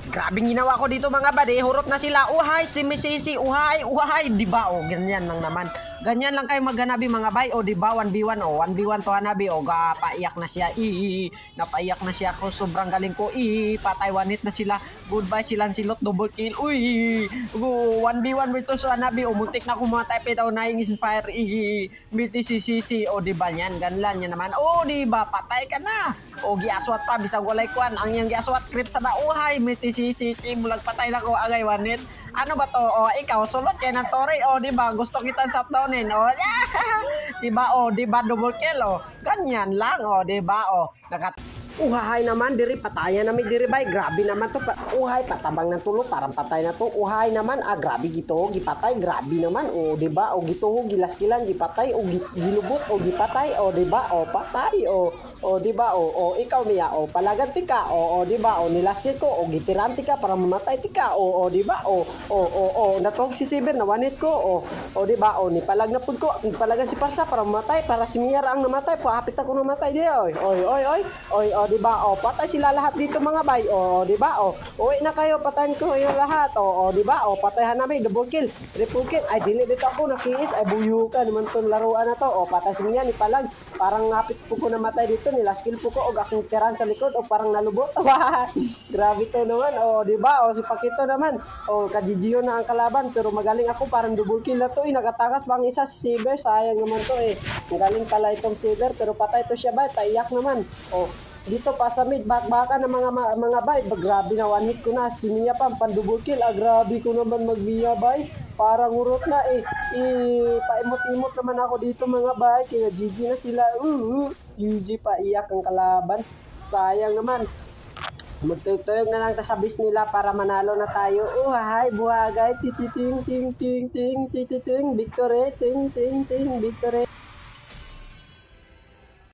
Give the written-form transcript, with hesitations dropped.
Grabing ginawa ko dito mga bade, hurot na sila. Uhay, simisisi, uhay, uhay, di ba? O, ganyan lang naman. Ganyan lang kayo maghanabi mga bay. O, di ba? 1v1, o, 1v1 to hanabi. O, paiyak na siya. Napaiyak na siya ko. Sobrang galing ko. Patay, 1 hit na sila. Goodbye silang silot, double kill. 1v1 versus hanabi. O, muntik na kumatay. Pitaw na yung inspire. BTCCC. O, di ba yan? Ganlan yan naman. O, di ba? Patay ka na. O, giaswat pa. Bisag walay kwan. Ang yung giaswat, creep sa nauhay. BTCCC. Mulag patay na ko. Agay 1 hit. Ano ba to? O, ikaw, sulot kay ng Toray. O, di ba? Gusto kita shutdownin. O, di ba? O, di ba? Double kill. O, ganyan lang. O, di ba? O, uhay naman diri patayan namin diri bay, grabe naman to. Uhay patabang ng tulo parang patay na to. Uhay naman grabe gito gipatay, grabe naman. O di ba? O gituho gilas-gilan gipatay o gilubot o gipatay. O di ba? O patay. O di ba? O ikaw niya o palaganti ka. O di ba? O nilaskit ko o gitiranti ka para mamatay tika. O di ba? O natog si Siber na 1 hit ko. O di ba? O nipalag na pud ko, nipalagan si Parsa para mamatay, para si Miyara ang namatay. Paapit ako namatay di. Oy, di ba? O, patay sila lahat dito mga bay. O, di ba? O, uwi na kayo, patayin ko yung lahat. O, di ba? O, patayan namin, double kill, triple kill. Ay, dili dito ako, nakiis. Ay, buyo ka naman itong laruan na to. O, patay siya ni palag. Parang ngapit po ko namatay dito, nilaskill po ko, o aking tiran sa likod, o parang nalubot. Grabe to naman. O, di ba? O, si Pakito naman. O, kajijiyo na ang kalaban, pero magaling ako, parang double kill na to. Nakatakas pang isa si Saber, sayang naman to Magaling pala itong Saber, pero patay to siya bay, paiyak naman. O, dito pa sa mid, baka ng mga bay, grabe na 1 hit ko na. Si Mia pa, pandouble kill. Grabe ko naman mag-Mia bay. Parang urot na paimot-imot naman ako dito mga bay. Kaya GG na sila. GG pa, iyak ang kalaban. Sayang naman. Magtutuyog na lang ta sa bis nila para manalo na tayo. Hay, buhagay. Tititing, ting, ting, ting, tititing. Victory, ting, ting, ting, victory.